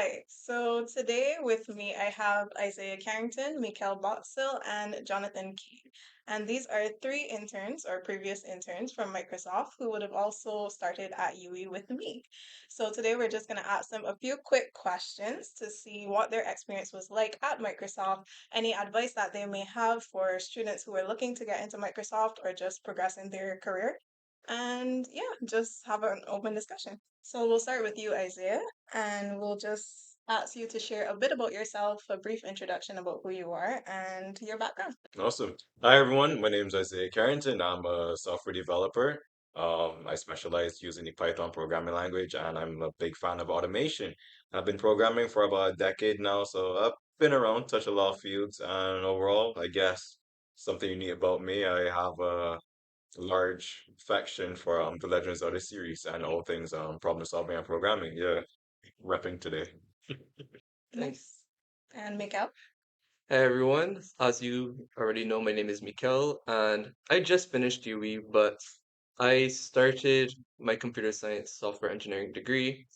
Hi, so today with me I have Isaiah Carrington, Mikael Boxell, and Jonathan Key. And these are three interns or previous interns from Microsoft who would have also started at UE with me. So today we're just going to ask them a few quick questions to see what their experience was like at Microsoft, any advice that they may have for students who are looking to get into Microsoft or just progress in their career. And yeah, just have an open discussion. So we'll start with you, Isaiah, and we'll just ask you to share a bit about yourself, a brief introduction about who you are and your background. Awesome. Hi, everyone. My name is Isaiah Carrington. I'm a software developer. I specialize using the Python programming language, and I'm a big fan of automation. I've been programming for about a decade now, so I've been around, touched a lot of fields, and overall, I guess something unique about me, I have a large affection for the Legends of the series and all things problem solving and programming. Yeah, repping today. Nice. And Mikael? Hey everyone, as you already know, my name is Mikkel, and I just finished UE, but I started my computer science software engineering degree,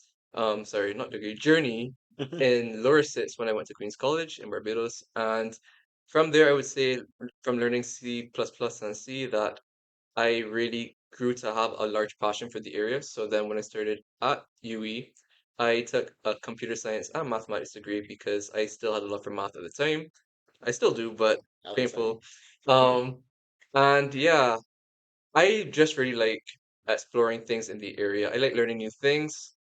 sorry, not degree, journey in lower six when I went to Queen's College in Barbados. And from there, I would say from learning C++ and C that I really grew to have a large passion for the area. So then when I started at UE, I took a computer science and mathematics degree because I still had a love for math at the time. I still do, but I like saying. painful. Um, and yeah, I just really like exploring things in the area. I like learning new things.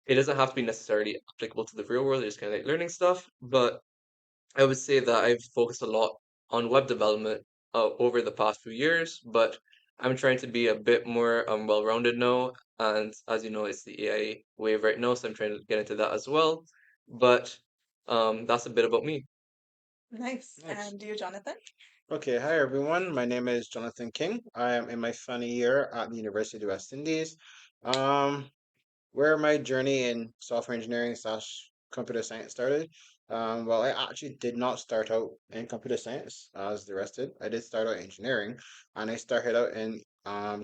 It doesn't have to be necessarily applicable to the real world. I just kind of like learning stuff. But I would say that I've focused a lot on web development over the past few years, but I'm trying to be a bit more well-rounded now. And as you know, it's the AI wave right now, so I'm trying to get into that as well. But that's a bit about me. Nice. Nice. And you, Jonathan? Okay, hi everyone. My name is Jonathan King. I am in my final year at the University of the West Indies. Um, where my journey in software engineering slash computer science started. Well, I actually did not start out in computer science as the rest did. I did start out in engineering, and I started out in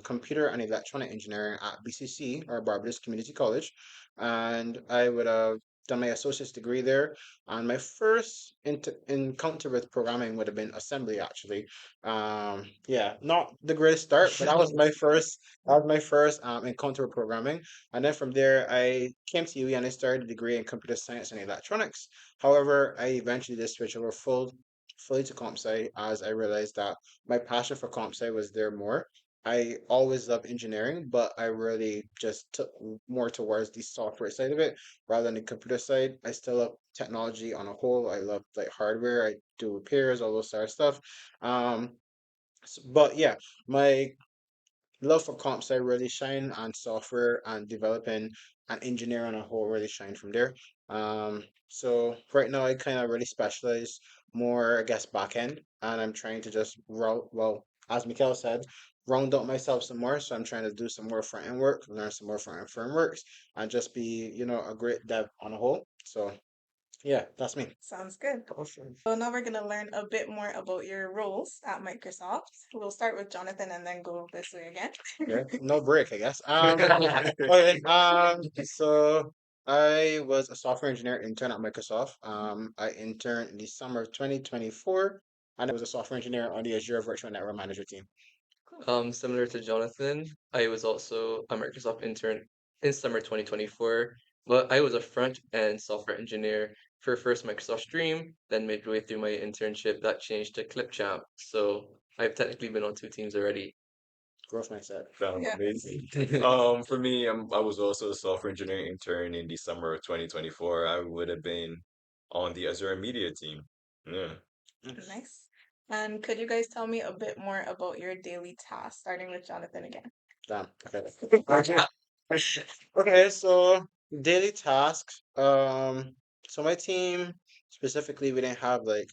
computer and electronic engineering at BCC or Barbados Community College, and I would have done my associate's degree there. And my first encounter with programming would have been assembly, actually. Yeah, not the greatest start, but that was my first. That was my first encounter with programming. And then from there, I came to UE and I started a degree in computer science and electronics. However, I eventually did switch over fully to comp sci as I realized that my passion for comp sci was there more. I always loved engineering, but I really just took more towards the software side of it rather than the computer side. I still love technology on a whole. I love like hardware. I do repairs, all those sort of stuff. But yeah, my love for comps I really shine and software and developing and engineering on a whole really shine from there. So right now I kind of really specialize more, I guess, back end, and I'm trying to just well, as Mikhail said, round out myself some more. So I'm trying to do some more front end work, learn some more front end frameworks, and just be, a great dev on a whole. So yeah, that's me. Sounds good. Awesome. So now we're going to learn a bit more about your roles at Microsoft. We'll start with Jonathan and then go this way again. Yeah, no break, I guess. Okay, so I was a software engineer intern at Microsoft. I interned in the summer of 2024, and I was a software engineer on the Azure Virtual Network Manager team. Cool. Similar to Jonathan, I was also a Microsoft intern in summer 2024, but I was a front-end software engineer for first Microsoft Stream, then midway through my internship, that changed to ClipChamp. So I've technically been on two teams already. Growth mindset. Sounds Yeah. amazing. For me, I was also a software engineering intern in the summer of 2024. I would have been on the Azure Media team. Yeah. Nice. Nice. And could you guys tell me a bit more about your daily tasks, starting with Jonathan again? Damn. Okay. Okay, so daily tasks. So my team specifically, we didn't have like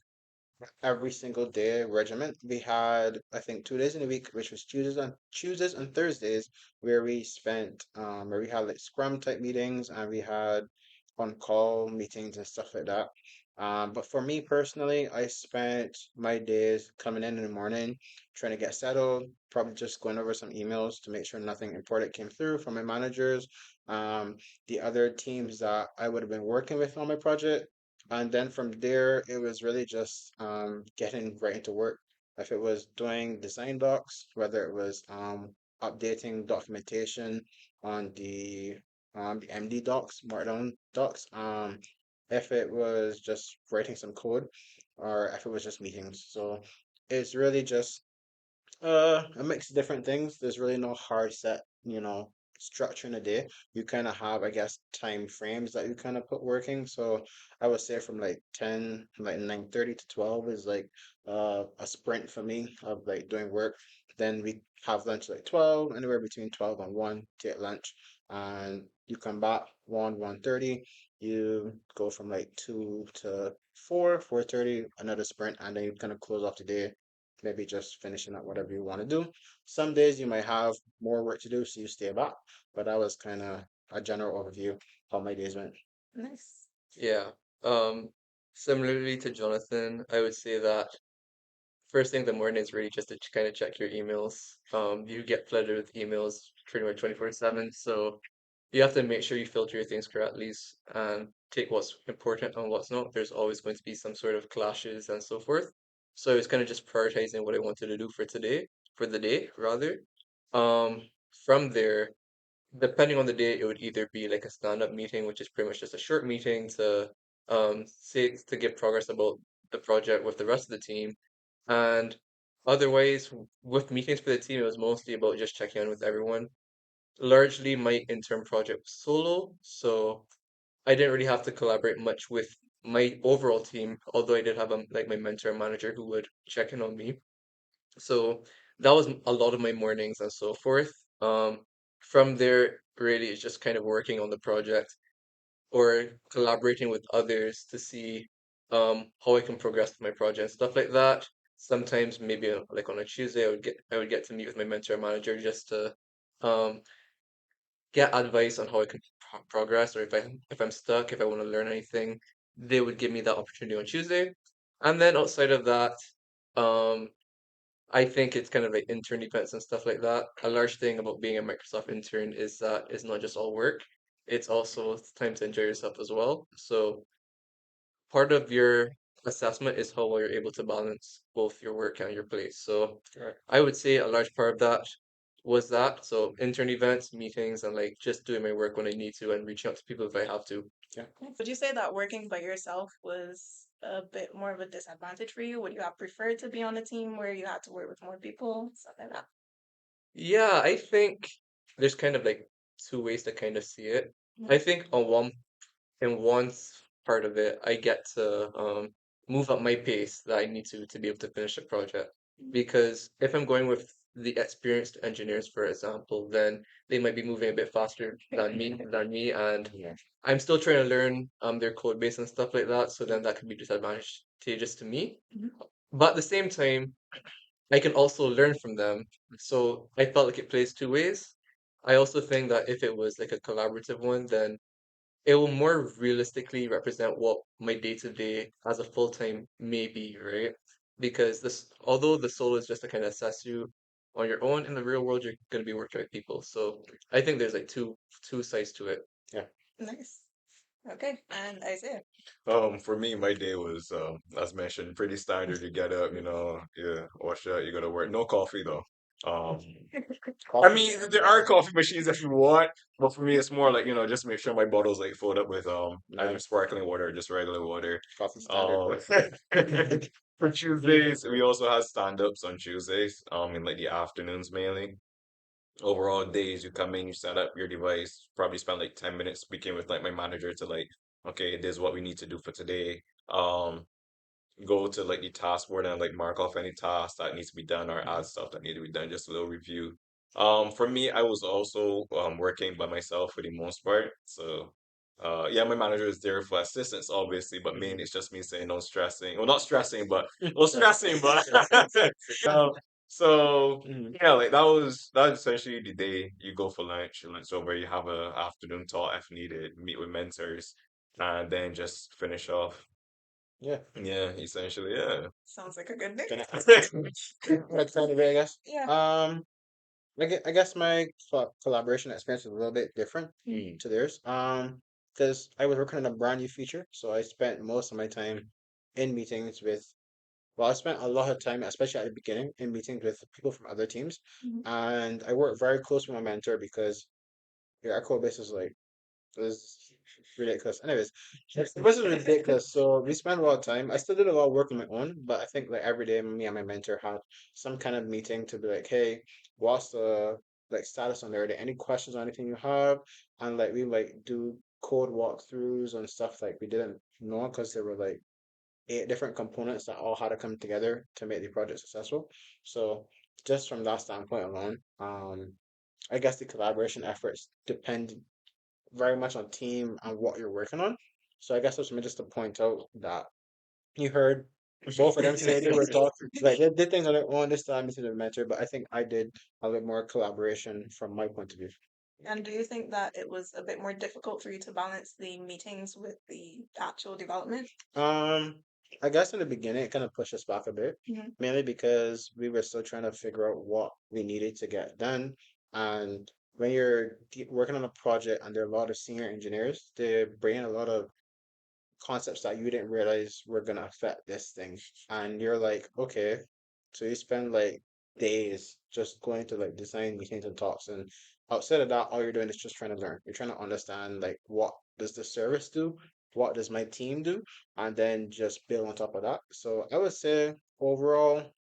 every single day regiment. We had, I think, 2 days in a week, which was Tuesdays and Thursdays, where we had like scrum type meetings and we had on call meetings and stuff like that. But for me personally, I spent my days coming in the morning, trying to get settled, probably just going over some emails to make sure nothing important came through from my managers, um, the other teams that I would have been working with on my project. And then from there, it was really just getting right into work. If it was doing design docs, whether it was updating documentation on the MD docs, Markdown docs, if it was just writing some code, or if it was just meetings. So it's really just a mix of different things. There's really no hard set, structure in a day. You kind of have, I guess, time frames that you kind of put working. So I would say from like 10, like 9:30 to 12 is like a sprint for me of like doing work. Then we have lunch like 12, anywhere between 12 and 1, take lunch. And you come back 1:30. You go from like 2 to 4:30, another sprint, and then you kind of close off the day, maybe just finishing up whatever you want to do. Some days you might have more work to do, so you stay back. But that was kind of a general overview how my days went. Nice. Yeah. Um, Similarly to Jonathan, I would say that first thing in the morning is really just to kind of check your emails. You get flooded with emails pretty much 24/7, so you have to make sure you filter your things correctly and take what's important and what's not. There's always going to be some sort of clashes and so forth. So it's kind of just prioritizing what I wanted to do for today, for the day rather. Um, from there, depending on the day, it would either be like a stand-up meeting, which is pretty much just a short meeting to say to give progress about the project with the rest of the team. And otherwise, with meetings for the team, it was mostly about just checking in with everyone. Largely, my intern project was solo, so I didn't really have to collaborate much with my overall team, although I did have like my mentor and manager who would check in on me. So that was a lot of my mornings and so forth. From there, really, it's just kind of working on the project or collaborating with others to see how I can progress with my project, stuff like that. Sometimes maybe like on a Tuesday, I would get to meet with my mentor manager just to um, get advice on how I can progress, or if I'm stuck, if I want to learn anything, they would give me that opportunity on Tuesday. And then outside of that, um, I think it's kind of like intern events and stuff like that. A large thing about being a Microsoft intern is that it's not just all work. It's also time to enjoy yourself as well. So part of your assessment is how well you're able to balance both your work and your play. So Right. I would say a large part of that was that. So intern events, meetings, and like just doing my work when I need to and reaching out to people if I have to. Yeah. Would you say that working by yourself was a bit more of a disadvantage for you? Would you have preferred to be on a team where you had to work with more people, stuff like that? Yeah, I think there's kind of like two ways to kind of see it. I think in one part of it, I get to move up my pace that I need to be able to finish a project. Because if I'm going with the experienced engineers, for example, then they might be moving a bit faster than me, and Yeah. I'm still trying to learn their code base and stuff like that. So then that could be disadvantageous to me. Mhm. But at the same time, I can also learn from them. So I felt like it plays two ways. I also think that if it was like a collaborative one, then it will more realistically represent what my day to day as a full time may be, right? Because this, although the solo is just to kind of assess you on your own, in the real world, you're going to be working with people. So I think there's like two sides to it. Yeah. Nice. Okay. And Isaiah. For me, my day was, as mentioned, pretty standard. You get up, yeah, wash up, you go to work. No coffee though. Um, I Coffee. mean, there are coffee machines if you want, but for me, it's more like, just make sure my bottle's like filled up with Yeah. either sparkling water or just regular water. Coffee standard. Um, for Tuesdays, we also have stand-ups on Tuesdays, in like the afternoons mainly. Overall days, you come in, you set up your device, probably spend like 10 minutes speaking with like my manager to like, okay, this is what we need to do for today. Um, Go to like the task board and like mark off any tasks that needs to be done or add stuff that need to be done, just a little review. For me, I was also working by myself for the most part. So yeah, my manager is there for assistance, obviously, but mainly it's just me saying no stressing. Well, not stressing, but well stressing, but um, so Mhm. yeah, like that was essentially the day. You go for lunch over, you have a afternoon talk if needed, meet with mentors, and then just finish off. Yeah. Yeah, essentially, yeah. Sounds like a good day. Gonna That's kind of it, I guess. Yeah. I guess my collaboration experience is a little bit different Mm. to theirs. Because I was working on a brand new feature, so I spent most of my time in meetings with. Well, I spent a lot of time, especially at the beginning, in meetings with people from other teams, Mhm. and I worked very close with my mentor because our code base is like it was ridiculous. Anyways, it wasn't ridiculous. So we spent a lot of time. I still did a lot of work on my own, but I think like every day, me and my mentor had some kind of meeting to be like, hey, what's the like status on there? Are there any questions or anything you have? And like we like do code walkthroughs and stuff like we didn't know because there were like 8 different components that all had to come together to make the project successful. So just from that standpoint alone, I guess the collaboration efforts depend very much on team and what you're working on. So I guess that's just to point out that you heard both of them say they were talking like they did things on their own this time into the mentor, but I think I did a bit more collaboration from my point of view. And do you think that it was a bit more difficult for you to balance the meetings with the actual development? Um, I guess in the beginning it kind of pushed us back a bit, Mhm. mainly because we were still trying to figure out what we needed to get done. And when you're working on a project and there are a lot of senior engineers, they bring in a lot of concepts that you didn't realize were gonna affect this thing. And you're like, okay, so you spend like days just going to like design meetings and talks, and outside of that, all you're doing is just trying to learn. You're trying to understand like what does the service do, what does my team do, and then just build on top of that. So I would say overall,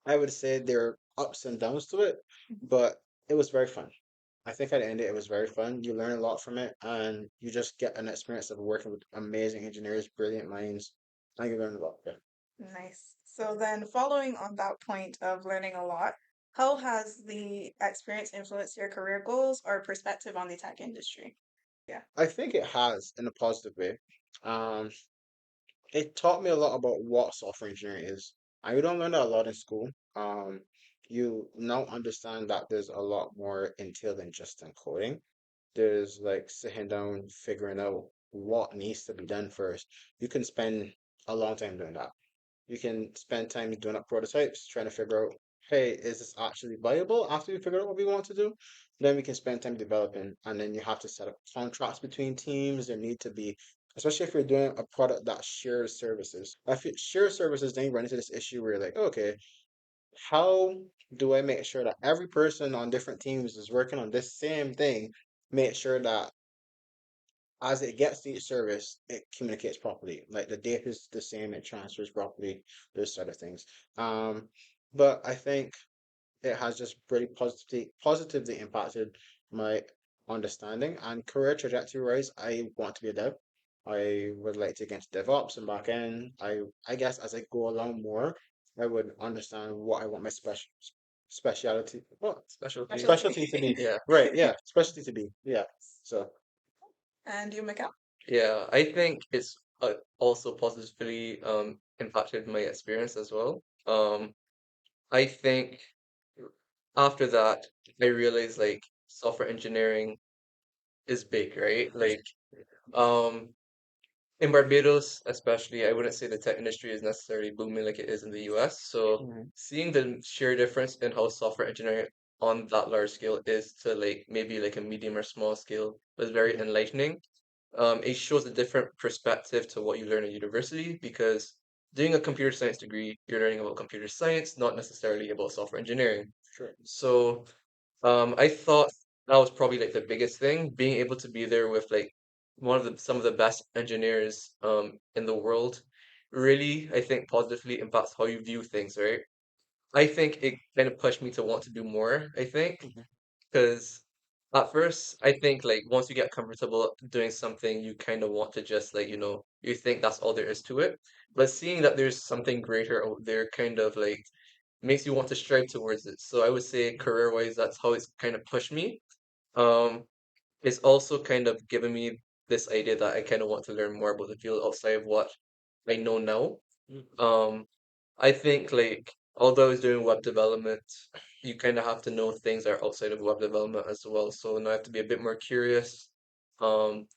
I would say there are ups and downs to it, but it was very fun. I think at the end it was very fun. You learn a lot from it, and you just get an experience of working with amazing engineers, brilliant minds, and you learn a lot. Yeah. Nice. So then, following on that point of learning a lot, how has the experience influenced your career goals or perspective on the tech industry? Yeah. I think it has in a positive way. Um, it taught me a lot about what software engineering is. I don't learn that a lot in school. Um, you now understand that there's a lot more entailed than just encoding. There's like sitting down, figuring out what needs to be done first. You can spend a long time doing that. You can spend time doing up prototypes, trying to figure out, hey, is this actually viable after we figure out what we want to do? Then we can spend time developing, and then you have to set up contracts between teams. There need to be, especially if you're doing a product that shares services. If it shares services, then you run into this issue where you're like, okay, how do I make sure that every person on different teams is working on this same thing? Make sure that as it gets to each service, it communicates properly. Like the data is the same, it transfers properly, those sort of things. Um, but I think it has just really positively impacted my understanding and career trajectory wise. I want to be a dev. I would like to get into DevOps and back end. I guess as I go along more, I would understand what I want my specialty Specialty. Specialty. specialty to be. Yeah. Right, yeah, specialty to be. Yeah. So And you, Mikhail? Yeah, I think it's also positively impacted my experience as well. I think after that, I realized like software engineering is big, right? Like um in Barbados, especially, I wouldn't say the tech industry is necessarily booming like it is in the US. So mhm, seeing the sheer difference in how software engineering on that large scale is to like maybe like a medium or small scale was very mhm, enlightening. It shows a different perspective to what you learn at university because doing a computer science degree, you're learning about computer science, not necessarily about software engineering. sure. So I thought that was probably like the biggest thing, being able to be there with like one of the some of the best engineers in the world really, I think, positively impacts how you view things, right? I think it kind of pushed me to want to do more, I think, Mhm, because at first I think like once you get comfortable doing something, you kind of want to just like, you think that's all there is to it. But seeing that there's something greater out there kind of like makes you want to strive towards it. So I would say career-wise, that's how it's kind of pushed me. Um, it's also kind of given me this idea that I kind of want to learn more about the field outside of what I know now. mhm, Um, I think like although I was doing web development, you kind of have to know things that are outside of web development as well. So now I have to be a bit more curious. Um,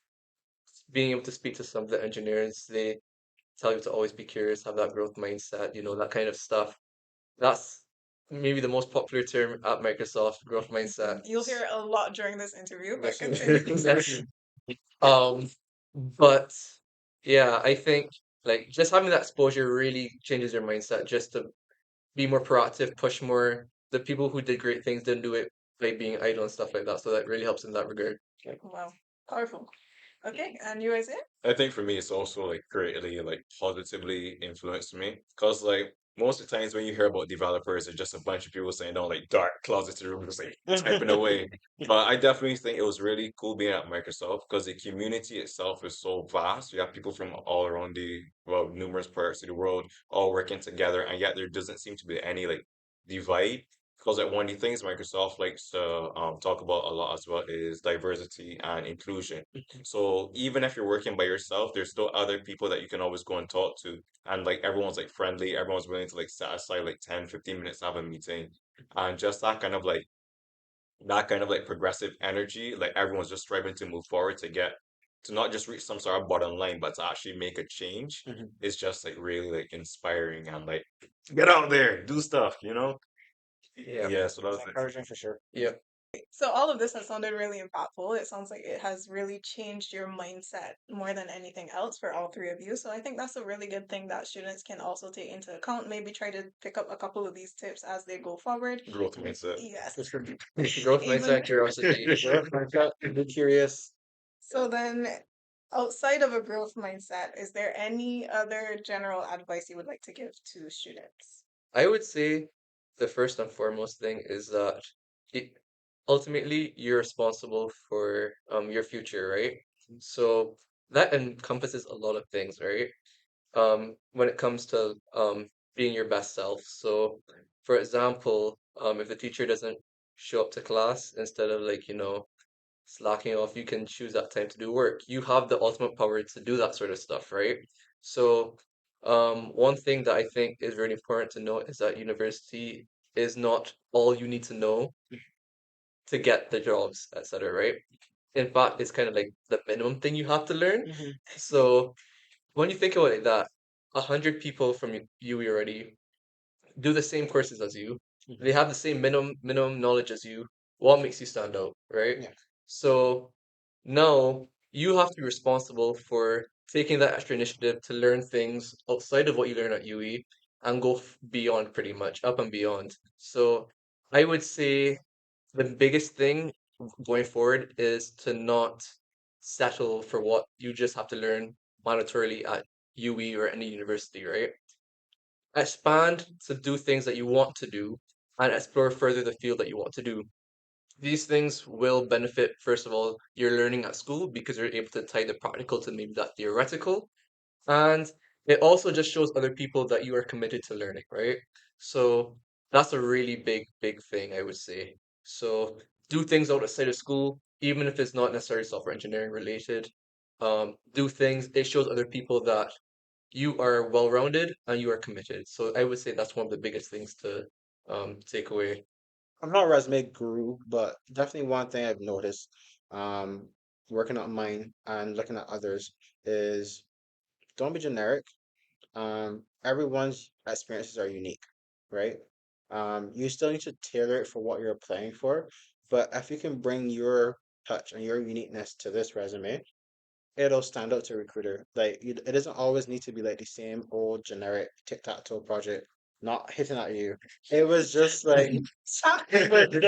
being able to speak to some of the engineers, tell you to always be curious, have that growth mindset, that kind of stuff. That's maybe the most popular term at Microsoft, growth mindset. You'll hear a lot during this interview, but Yes, sir. continue. Yes. Um, but yeah, I think like just having that exposure really changes your mindset just to be more proactive, push more. The people who did great things didn't do it by being idle and stuff like that. So that really helps in that regard. Wow, powerful. Okay, and you, Isaiah? I think for me, it's also like greatly like positively influenced me because like most of the times when you hear about developers, it's just a bunch of people saying, "No, like dark closeted rooms, like typing away." But I definitely think it was really cool being at Microsoft because the community itself is so vast. You have people from all around the well, numerous parts of the world all working together, and yet there doesn't seem to be any like divide. Because like one of the things Microsoft likes to talk about a lot as well is diversity and inclusion. So even if you're working by yourself, there's still other people that you can always go and talk to. And like everyone's like friendly, everyone's willing to like set aside like 10, 15 minutes to have a meeting. And just that kind of like progressive energy, like everyone's just striving to move forward to not just reach some sort of bottom line, but to actually make a change. Mhm. It's just like really like inspiring and like get out there, do stuff, you know? Yeah. Yeah, so that It's was it. encouraging for sure. Yeah. So all of this has sounded really impactful. It sounds like it has really changed your mindset more than anything else for all three of you. So I think that's a really good thing that students can also take into account. Maybe try to pick up a couple of these tips as they go forward. Growth mindset. Yes. For sure. Growth Even mindset, curiosity. Growth mindset, be curious. so then outside of a growth mindset, is there any other general advice you would like to give to students? I would say the first and foremost thing is that it, ultimately you're responsible for your future, right? So that encompasses a lot of things, right? When it comes to being your best self. So, for example, if the teacher doesn't show up to class, instead of like, slacking off, you can choose that time to do work. You have the ultimate power to do that sort of stuff, right? So, one thing that I think is really important to note is that university is not all you need to know to get the jobs, etc., right? In fact, it's kind of like the minimum thing you have to learn. Hmm. So, when you think about it, that 100 people from UE already do the same courses as you, Hmm. they have the same minimum knowledge as you. What makes you stand out, right? Yeah. So now you have to be responsible for taking that extra initiative to learn things outside of what you learn at UE and go beyond pretty much, up and beyond. So I would say the biggest thing going forward is to not settle for what you just have to learn mandatorily at UE or any university, right? Expand to do things that you want to do and explore further the field that you want to do. These things will benefit, first of all, your learning at school because you're able to tie the practical to maybe that theoretical. And it also just shows other people that you are committed to learning, right? So that's a really big thing, I would say. So do things outside of school, even if it's not necessarily software engineering related. Do things, it shows other people that you are well-rounded and you are committed. So I would say that's one of the biggest things to take away. I'm not a resume guru, but definitely one thing I've noticed, um, working on mine and looking at others is don't be generic. Everyone's experiences are unique, right? You still need to tailor it for what you're applying for, but if you can bring your touch and your uniqueness to this resume, it'll stand out to a recruiter. Like it doesn't always need to be like the same old generic tic-tac-toe project not hitting at you. It was just like it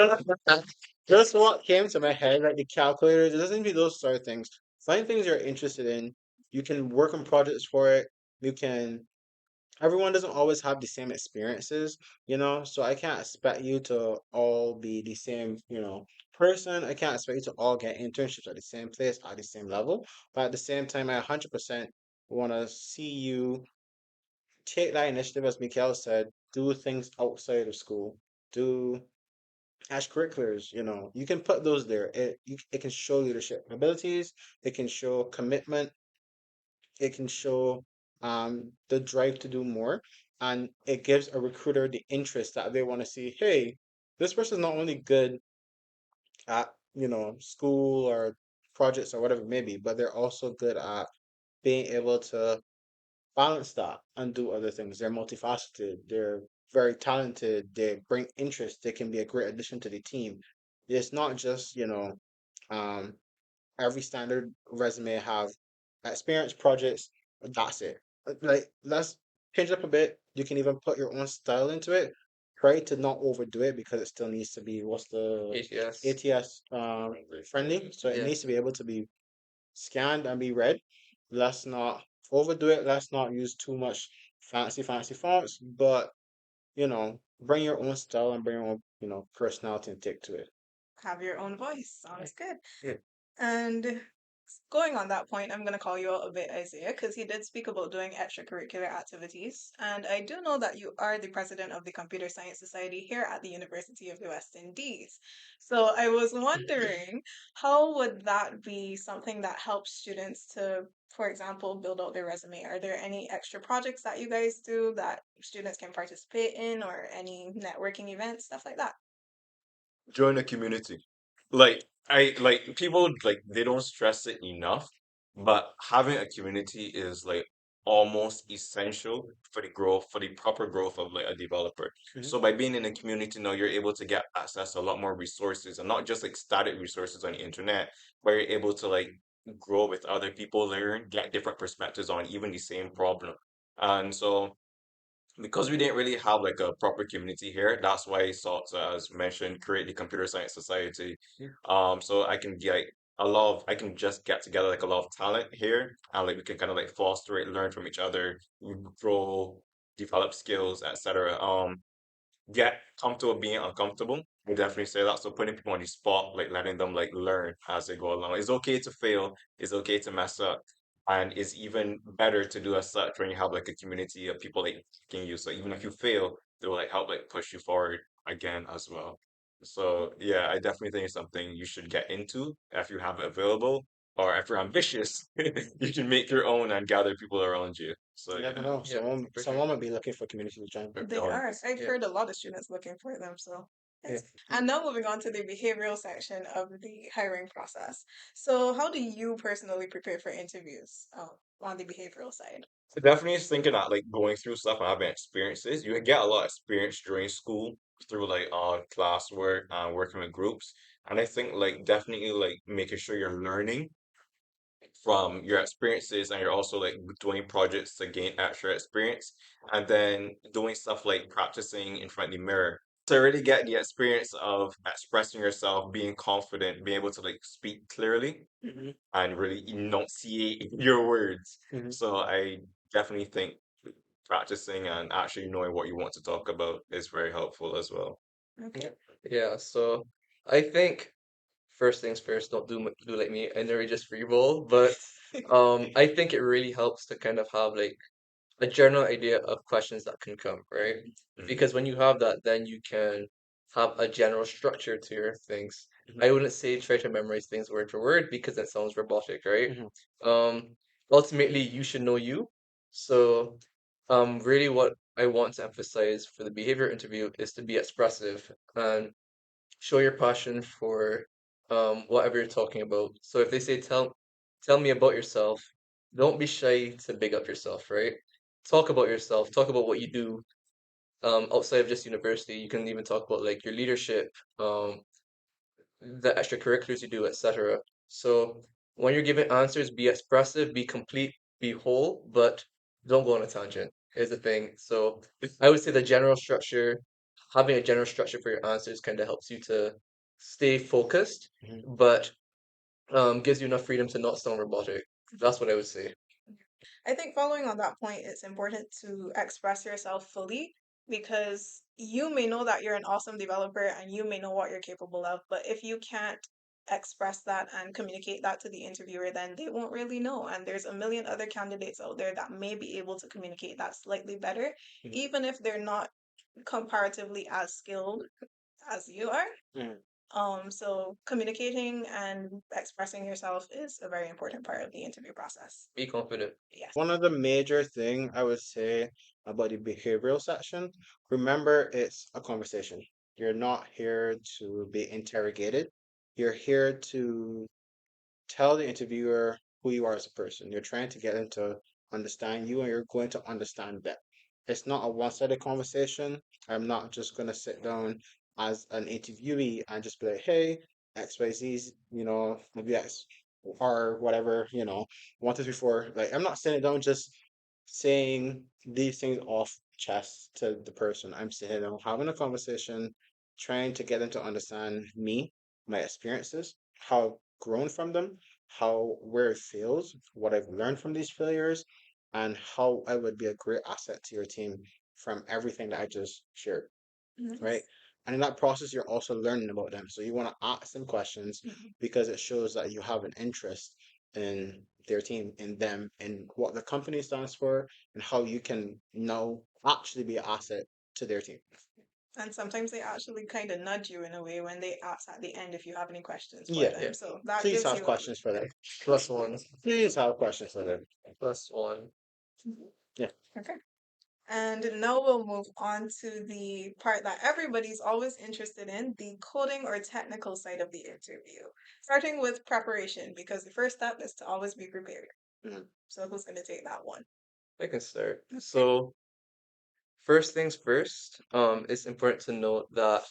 was just what came to my head, like the calculators. It doesn't need to be those sort of things. Find things you're interested in. You can work on projects for it. You can everyone doesn't always have the same experiences, so I can't expect you to all be the same, person. I can't expect you to all get internships at the same place at the same level, but at the same time I 100% want to see you take that initiative, as Mikael said, do things outside of school, do extracurriculars. You can put those there. It can show leadership abilities, it can show commitment, it can show the drive to do more, and it gives a recruiter the interest that they want to see. Hey, this person's not only good at school or projects or whatever it may be, but they're also good at being able to balance that and do other things. They're multifaceted. They're very talented. They bring interest. They can be a great addition to the team. It's not just, um, every standard resume have experience projects. That's it. Like, let's change it up a bit. You can even put your own style into it. Try to not overdo it because it still needs to be what's the ATS. ATS friendly. So it Yeah. needs to be able to be scanned and be read. Let's not overdo it. Let's not use too much fancy fonts, but bring your own style and bring your own, personality and take to it. Have your own voice. Sounds good. Yeah. And going on that point, I'm going to call you out a bit, Isaiah, because he did speak about doing extracurricular activities. And I do know that you are the president of the Computer Science Society here at the University of the West Indies. So I was wondering, how would that be something that helps students to, for example, build out their resume? Are there any extra projects that you guys do that students can participate in, or any networking events, stuff like that? Join a community. Like I like people like they don't stress it enough, but having a community is like almost essential for the growth, for the proper growth of like a developer. Mhm. So by being in a community now, you're able to get access to a lot more resources and not just like static resources on the internet, but you're able to like grow with other people, learn, get different perspectives on even the same problem. And so because we didn't really have like a proper community here, that's why I sought to, as mentioned, create the Computer Science Society. Yeah. So I can get I can just get together like a lot of talent here, and like we can kind of like foster it, learn from each other, grow, develop skills, etc. Get comfortable being uncomfortable. I definitely say that. So putting people on the spot, like letting them like learn as they go along. It's okay to fail. It's okay to mess up. And it's even better to do as such when you have like a community of people like backing you. So even if you fail, they'll like help like push you forward again as well. So yeah, I definitely think it's something you should get into if you have it available. Or if you're ambitious, you can make your own and gather people around you. So You yeah. never know. Yeah, for sure. Someone might be looking for community to join. They Oh, are. I've Yeah. heard a lot of students looking for them, so Yeah. yes. And now moving on to the behavioral section of the hiring process. So, how do you personally prepare for interviews on the behavioral side? So definitely just thinking that like going through stuff and having experiences, you get a lot of experience during school through like classwork and working with groups. And I think like definitely like making sure you're learning from your experiences and you're also like doing projects to gain extra experience and then doing stuff like practicing in front of the mirror to really get the experience of expressing yourself, being confident, being able to like speak clearly Hmm. and really enunciate your words. Hmm. So I definitely think practicing and actually knowing what you want to talk about is very helpful as well. Okay. Yeah, so I think first things first, don't do like me. I never just freeball, but I think it really helps to kind of have like a general idea of questions that can come, right? Mhm. Because when you have that, then you can have a general structure to your things. Hmm. I wouldn't say try to memorize things word for word because that sounds robotic, right? Hmm. Um, Ultimately, you should know you. So, really, what I want to emphasize for the behavior interview is to be expressive and show your passion for whatever you're talking about. So if they say tell me about yourself, don't be shy to big up yourself, right? Talk about yourself, talk about what you do outside of just university. You can even talk about like your leadership, the extracurriculars you do, etc. So when you're giving answers, be expressive, be complete, be whole, but don't go on a tangent. Is the thing. So I would say the general structure, having a general structure for your answers kind of helps you to stay focused, Hmm. but gives you enough freedom to not sound robotic. That's what I would say. I think following on that point, it's important to express yourself fully because you may know that you're an awesome developer and you may know what you're capable of, but if you can't express that and communicate that to the interviewer, then they won't really know. And there's a million other candidates out there that may be able to communicate that slightly better, Hmm. even if they're not comparatively as skilled as you are. Hmm. So communicating and expressing yourself is a very important part of the interview process. Be confident. Yes. One of the major thing I would say about the behavioral section, remember it's a conversation. You're not here to be interrogated. You're here to tell the interviewer who you are as a person. You're trying to get them to understand you and you're going to understand them. It's not a one-sided conversation. I'm not just going to sit down as an interviewee and just be like, hey, XYZ's, maybe X or whatever, 1, 2, 3, 4. Like, I'm not sitting down just saying these things off chest to the person. I'm sitting down having a conversation, trying to get them to understand me, my experiences, how I've grown from them, how where it fails, what I've learned from these failures, and how I would be a great asset to your team from everything that I just shared, right? Nice. And in that process, you're also learning about them. So you want to ask them questions Mhm. because it shows that you have an interest in their team, in them, in what the company stands for, and how you can now actually be an asset to their team. And sometimes they actually kind of nudge you in a way when they ask at the end if you have any questions for Yeah. them. Yeah. So that Please gives have you a questions for them. Plus one. Please have questions for them. Plus one. Mhm. Yeah. Okay. And now we'll move on to the part that everybody's always interested in, the coding or technical side of the interview. Starting with preparation, because the first step is to always be prepared. Mhm. So who's going to take that one? I can start. Okay. So first things first, it's important to note that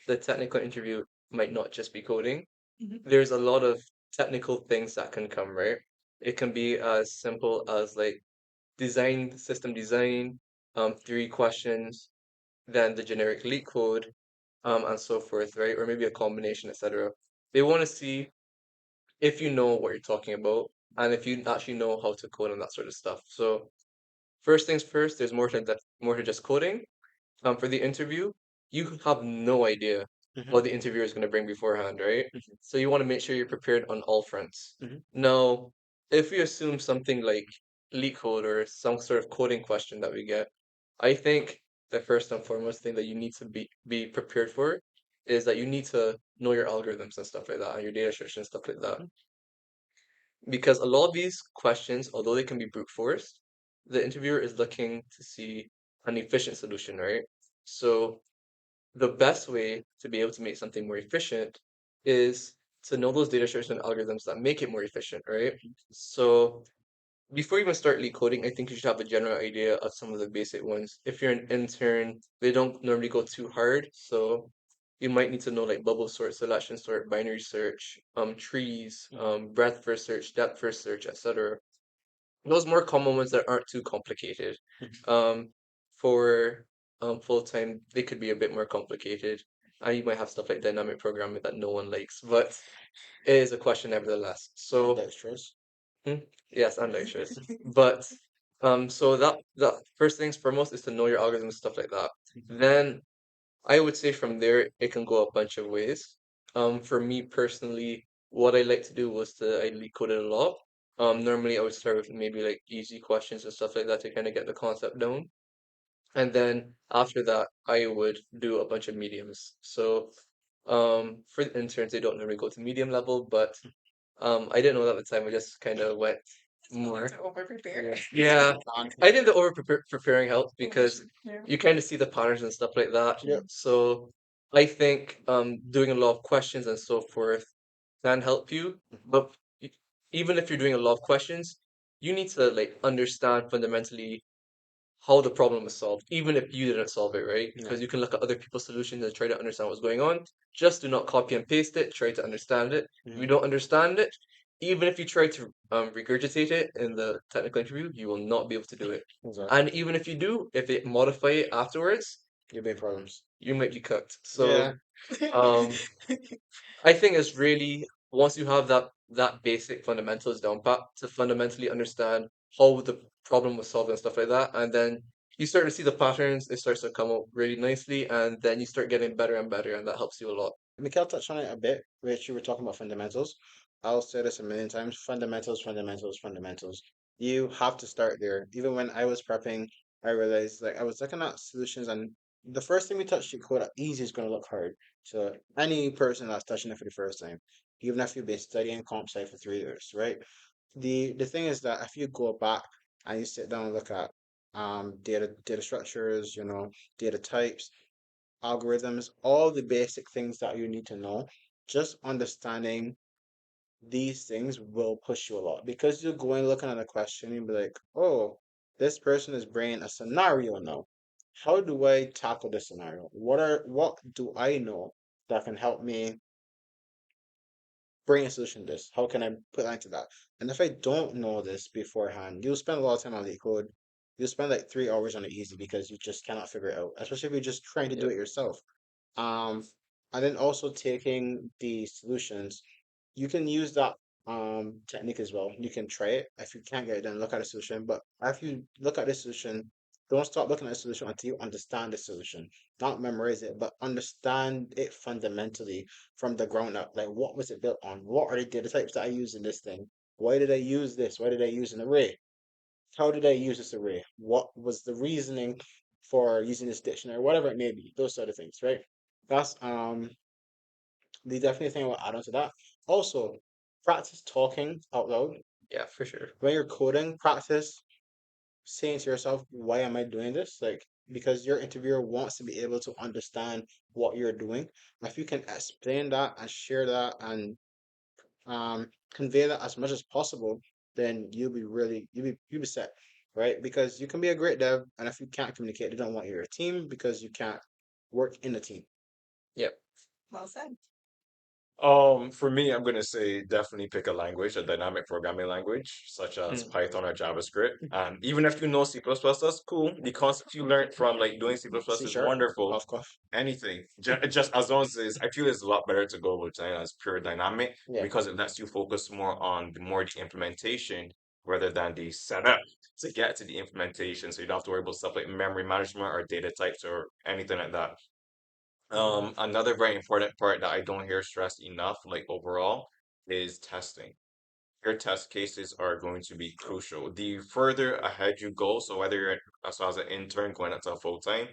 the technical interview might not just be coding. Mhm. There's a lot of technical things that can come, right? It can be as simple as like system design, 3 questions, then the generic leak code, and so forth, right? Or maybe a combination, etc. They want to see if you know what you're talking about and if you actually know how to code and that sort of stuff. So first things first, there's more to just coding. For the interview, you have no idea Mhm. what the interviewer is going to bring beforehand, right? Mhm. So you want to make sure you're prepared on all fronts. Mhm. Now, if we assume something like leak code or some sort of coding question that we get, I think the first and foremost thing that you need to be prepared for is that you need to know your algorithms and stuff like that and your data structure and stuff like that. Mhm. Because a lot of these questions, although they can be brute forced, the interviewer is looking to see an efficient solution, right? So the best way to be able to make something more efficient is to know those data structures and algorithms that make it more efficient, right? So before you even start leak coding, I think you should have a general idea of some of the basic ones. If you're an intern, they don't normally go too hard, so you might need to know like bubble sort, selection sort, binary search, trees, breadth first search, depth first search, etc. Those more common ones that aren't too complicated. Mhm. Um, for full time, they could be a bit more complicated. And you might have stuff like dynamic programming that no one likes, but it is a question nevertheless. And So dextrose. hmm, yes, and lectures. But so that first things foremost is to know your algorithms, stuff like that. Then I would say from there it can go a bunch of ways. For me personally, what I like to do was to I leak code it a lot. Normally I would start with maybe like easy questions and stuff like that to kind of get the concept down. And then after that, I would do a bunch of mediums. So for the interns, they don't normally go to medium level, but I didn't know that at the time. I just kind of went It's not more. to over prepare. Yeah, I think the preparing helped Oh, because yeah. you kind of see the patterns and stuff like that. Yep. So I think doing a lot of questions and so forth can help you. But y- even if you're doing a lot of questions, you need to like understand fundamentally how the problem is solved, even if you didn't solve it, right? Yeah. Because you can look at other people's solutions and try to understand what's going on. Just do not copy and paste it. Try to understand it. If you Mhm. don't understand it, even if you try to regurgitate it in the technical interview, you will not be able to do it. Exactly. And even if you do, if they modify it afterwards, Your big problems. you might be cooked. Yeah. So um, I think it's really once you have that basic fundamentals down pat to fundamentally understand how the problem was solved and stuff like that, and then you start to see the patterns, it starts to come up really nicely, and then you start getting better and better, and that helps you a lot. Mikhail touched on it a bit, which you were talking about fundamentals. I'll say this a million times: fundamentals, fundamentals, fundamentals. You have to start there. Even when I was prepping, I realized like I was looking at solutions, and the first thing we touch your code easy is going to look hard. So any person that's touching it for the first time, even if you've been studying comp sci for 3 years, right? The thing is that if you go back and you sit down and look at data structures, data types, algorithms, all the basic things that you need to know. Just understanding these things will push you a lot because you're going looking at a question and be like, oh, this person is bringing a scenario now. How do I tackle this scenario? What do I know that can help me bring a solution to this? How can I put that into that? And if I don't know this beforehand, you'll spend a lot of time on the code. You'll spend like 3 hours on it easy because you just cannot figure it out, especially if you're just trying to do Yep. it yourself. Um, and then also taking the solutions, you can use that technique as well. You can try it. If you can't get it done, look at a solution. But if you look at the solution, don't stop looking at the solution until you understand the solution. Not memorize it, but understand it fundamentally from the ground up. Like what was it built on? What are the data types that I use in this thing? Why did I use this? Why did I use an array? How did I use this array? What was the reasoning for using this dictionary? Whatever it may be, those sort of things, right? That's the definitely thing I will add on to that. Also, practice talking out loud. Yeah, for sure. When you're coding, practice saying to yourself, why am I doing this? Like, because your interviewer wants to be able to understand what you're doing. If you can explain that and share that and convey that as much as possible, then you'll be set, right? Because you can be a great dev, and if you can't communicate, they don't want you in your team because you can't work in the team. Yep. Well said. For me, I'm gonna say definitely pick a language, a dynamic programming language, such as Mm. Python or JavaScript. And even if you know C++, that's cool. The concepts you learned from like doing C++ C is sharp, wonderful. of course. Anything, just as long as it's, I feel it's a lot better to go with as pure dynamic Yeah. because it lets you focus more on the implementation rather than the setup to get to the implementation. So you don't have to worry about stuff like memory management or data types or anything like that. Another very important part that I don't hear stressed enough, like overall, is testing. Your test cases are going to be crucial. The further ahead you go, so whether you're as an intern going up to full time,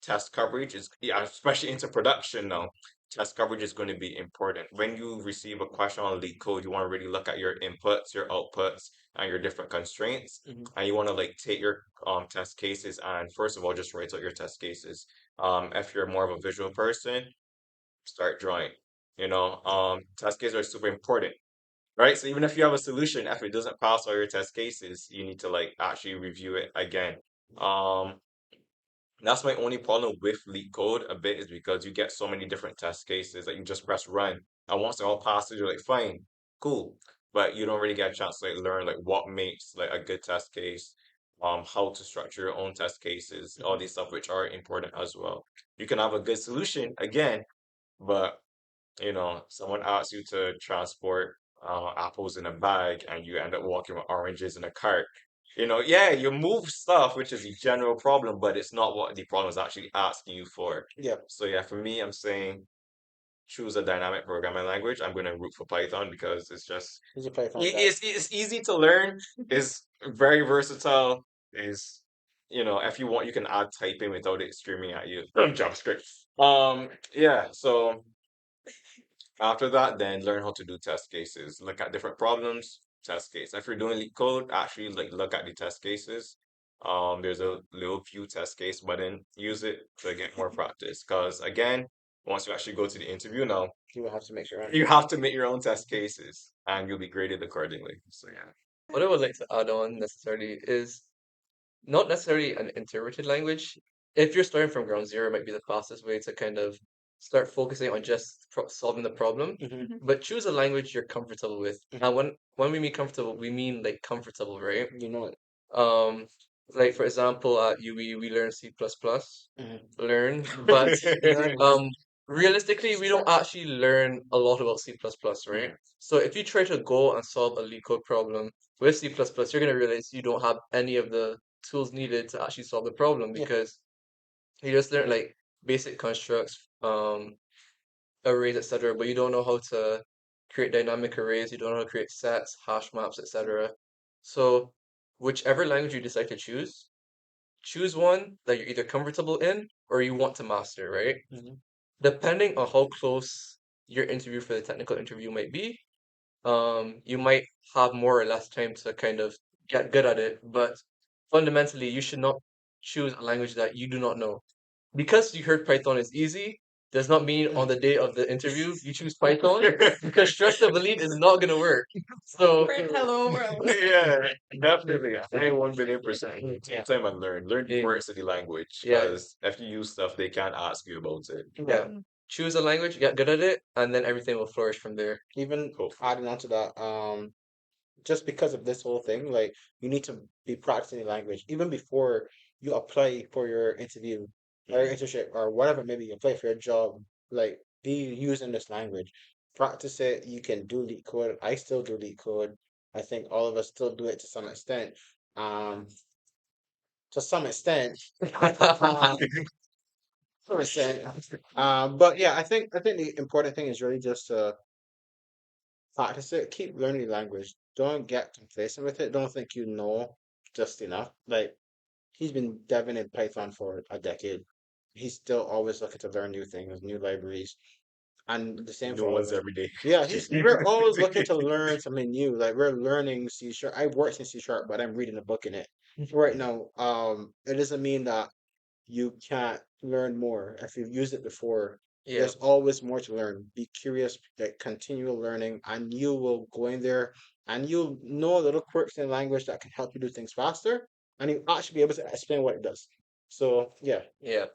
test coverage is, yeah, especially into production now. Test coverage is going to be important. When you receive a question on leak code, you want to really look at your inputs, your outputs, and your different constraints. And you want to like take your test cases and first of all just write out your test cases. If you're more of a visual person, start drawing. Test cases are super important, right? So even if you have a solution, if it doesn't pass all your test cases, you need to like actually review it again. Um, that's my only problem with leak code a bit is because you get so many different test cases that you just press run. And once they're all passed, you're like, fine, cool. But you don't really get a chance to like learn like what makes like a good test case, how to structure your own test cases, all these stuff which are important as well. You can have a good solution again, but someone asks you to transport apples in a bag and you end up walking with oranges in a cart. Yeah, you move stuff, which is a general problem, but it's not what the problem is actually asking you for. Yeah. So yeah, for me, I'm saying choose a dynamic programming language. I'm going to root for Python because it's just He's a Python guy. it's easy to learn. It's very versatile. Is if you want, you can add typing without it screaming at you. JavaScript. Yeah. So after that, then learn how to do test cases. Look at different problems, test case. If you're doing leak code, actually like look at the test cases. There's a little view test case button. Use it to get more practice. Because again, once you actually go to the interview now, You will have to make sure. you have to make your own test cases and you'll be graded accordingly. So yeah. What I would like to add on necessarily is not necessarily an interpreted language. If you're starting from ground zero, it might be the fastest way to kind of start focusing on just solving the problem. Hmm. Mhm. But choose a language you're comfortable with. Mhm. And when we mean comfortable, we mean like comfortable, right? You know it. Um, like for example, at UE we learn C++, plus plus, Hmm. learn, but Learn um, realistically we don't actually learn a lot about C++, plus plus, right? Mhm. So if you try to go and solve a leak code problem with C++, plus plus, you're gonna realize you don't have any of the tools needed to actually solve the problem Yeah. because you just learn like basic constructs, arrays, etc., but you don't know how to create dynamic arrays, you don't know how to create sets, hash maps, etc. So whichever language you decide to choose one that you're either comfortable in or you want to master, right? Hmm. Depending on how close your interview for the technical interview might be, you might have more or less time to kind of get good at it, but fundamentally, you should not choose a language that you do not know. Because you heard Python is easy, does not mean on the day of the interview you choose Python because trust and believe is not gonna work. So Print hello world. Yeah, definitely. I 1 million%. Take time and learn the yeah, words of the language yeah, because if you use stuff, they can't ask you about it. yeah. Mhm. Choose a language, get good at it, and then everything will flourish from there. Even Hopefully. adding on to that, just because of this whole thing, like you need to be practicing the language even before you apply for your interview or your Mhm. internship or whatever. Maybe you apply for a job. Like be using this language, practice it. You can do leak code. I still do leak code. I think all of us still do it to some extent. Um, to some extent. Um, some extent. But yeah, I think the important thing is really just to practice it. Keep learning the language. Don't get complacent with it. Don't think you know just enough. Like he's been deving in Python for a decade. He's still always looking to learn new things, new libraries, and the same New for all of ones us. every day. Yeah, he's we're always looking to learn something new. Like we're learning C sharp. I worked in C sharp, but I'm reading a book in it right now. It doesn't mean that you can't learn more if you've used it before. Yeah, There's always more to learn. Be curious, like continual learning, and you will go in there and you'll know little quirks in language that can help you do things faster, and you actually be able to explain what it does. So yeah, yeah.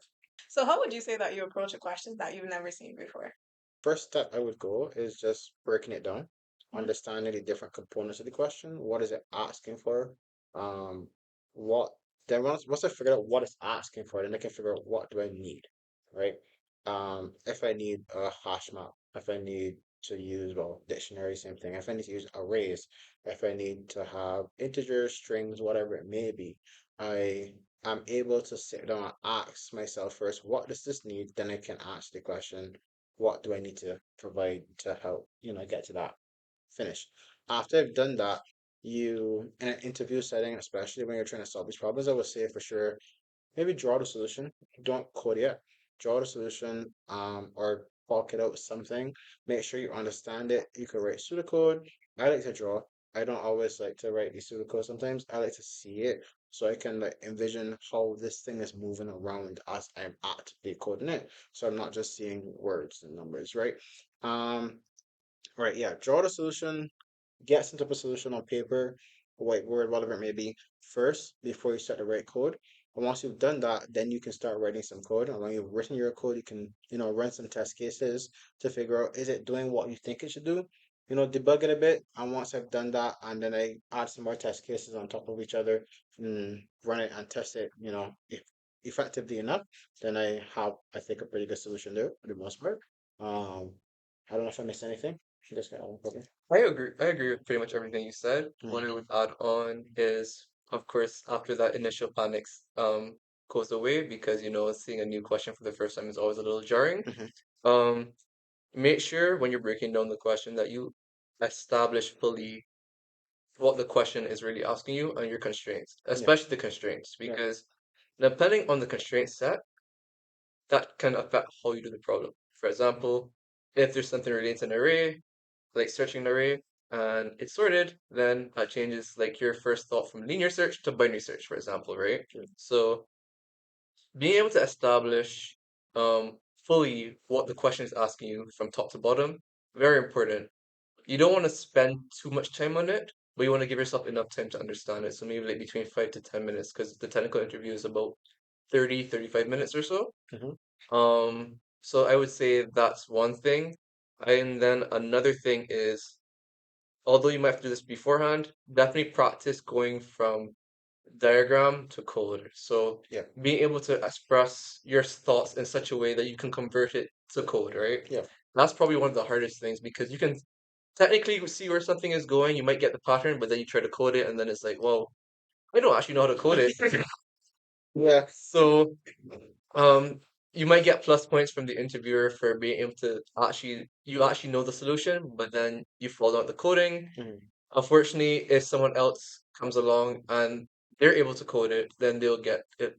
So, how would you say that you approach a question that you've never seen before? first step I would go is just breaking it down, Mhm. understanding the different components of the question. What is it asking for? Um, what then once I figure out what it's asking for, then I can figure out what do I need, right? If I need a hash map, if I need to use dictionary, same thing. If I need to use arrays, if I need to have integers, strings, whatever it may be, I am able to sit down and ask myself first, what does this need? Then I can ask the question, what do I need to provide to help, get to that finish. After I've done that, you in an interview setting, especially when you're trying to solve these problems, I would say for sure, maybe draw the solution. Don't code yet. Draw the solution, or talk it out with something. Make sure you understand it. You can write pseudocode. I like to draw. I don't always like to write the pseudocode sometimes. I like to see it so I can like envision how this thing is moving around as I'm actively coding it. So I'm not just seeing words and numbers, right? Um, right, yeah. Draw the solution, get some type of solution on paper, whiteboard, whatever it may be, first before you start to write code. And once you've done that, then you can start writing some code. And when you've written your code, you can, run some test cases to figure out is it doing what you think it should do? Debug it a bit. And once I've done that, and then I add some more test cases on top of each other, and run it and test it, if effectively enough, then I have, I think, a pretty good solution there for the most part. Um, I don't know if I missed anything. Just got one problem. I agree. I agree with pretty much everything you said. What I Mm-hmm. would add on is, of course, after that initial panic goes away because seeing a new question for the first time is always a little jarring. Mm-hmm. Um, Make sure when you're breaking down the question that you establish fully what the question is really asking you and your constraints, Yeah. especially the constraints, Yeah. because depending on the constraint set, that can affect how you do the problem. For example, if there's something related to an array, like searching an array, and it's sorted, then that changes like your first thought from linear search to binary search, for example, right? Sure. So being able to establish fully what the question is asking you from top to bottom, very important. You don't want to spend too much time on it, but you want to give yourself enough time to understand it. So maybe like between 5 to 10 minutes, because the technical interview is about 30, 35 minutes or so. Mm-hmm. So I would say that's one thing. And then another thing is, although you might have to do this beforehand, definitely practice going from diagram to code. So Yeah. being able to express your thoughts in such a way that you can convert it to code, right? Yeah. That's probably one of the hardest things because you can technically see where something is going. You might get the pattern, but then you try to code it, and then it's like, well, I don't actually know how to code it. Yeah. So, um, you might get plus points from the interviewer for being able to you actually know the solution, but then you fall down the coding. Mm-hmm. Unfortunately, if someone else comes along and they're able to code it, then they'll get it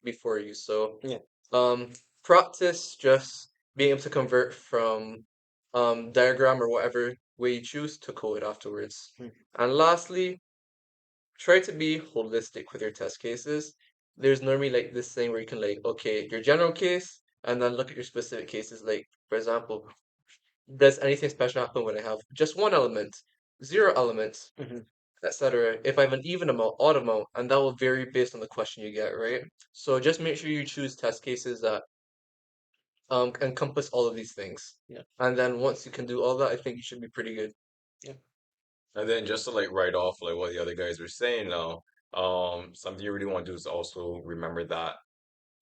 before you. So, Yeah. um, practice just being able to convert from diagram or whatever way you choose to code afterwards. Mm-hmm. And lastly, try to be holistic with your test cases. There's normally like this thing where you can like, okay, your general case, and then look at your specific cases. Like, for example, does anything special happen when I have just one element, zero elements, Hmm. etc.? If I have an even amount, odd amount, and that will vary based on the question you get, right? So just make sure you choose test cases that encompass all of these things. Yeah. And then once you can do all that, I think you should be pretty good. Yeah. And then just to like write off like what the other guys were saying now, something you really want to do is also remember that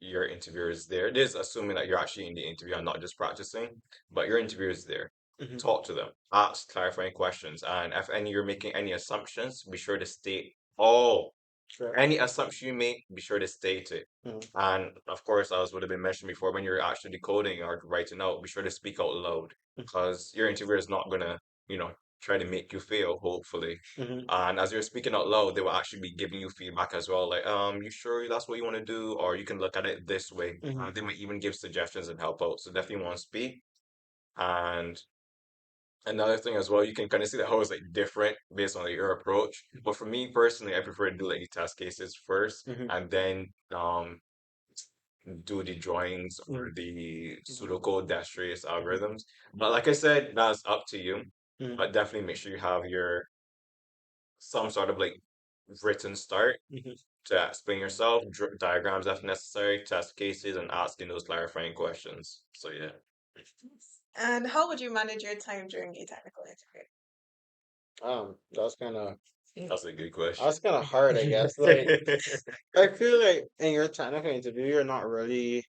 your interviewer is there. It is assuming that you're actually in the interview and not just practicing, but your interviewer is there. Hmm. Talk to them, ask clarifying questions, and if any you're making any assumptions, be sure to state all. Correct. Any assumption you make, be sure to state it. Hmm. And of course, as would have been mentioned before, when you're actually decoding or writing out, be sure to speak out loud because your interviewer is not gonna, you know, try to make you fail, hopefully. Hmm. And as you're speaking out loud, they will actually be giving you feedback as well, like, you sure that's what you want to do? Or you can look at it this way. Hmm. They might even give suggestions and help out. So definitely want to speak. And another thing as well, you can kind of see that how it's like different based on like, your approach. But for me personally, I prefer to do like the test cases first Hmm. and then do the drawings or Hmm. the pseudocode dash trace algorithms. But like I said, that's up to you. Hmm. But definitely make sure you have your some sort of like written start Hmm. to explain yourself, diagrams if necessary, test cases, and asking those clarifying questions. So yeah. And how would you manage your time during a technical interview? That's kind of That's a good question. that's kind of hard, I guess. Like, I feel like in your technical interview, you're not really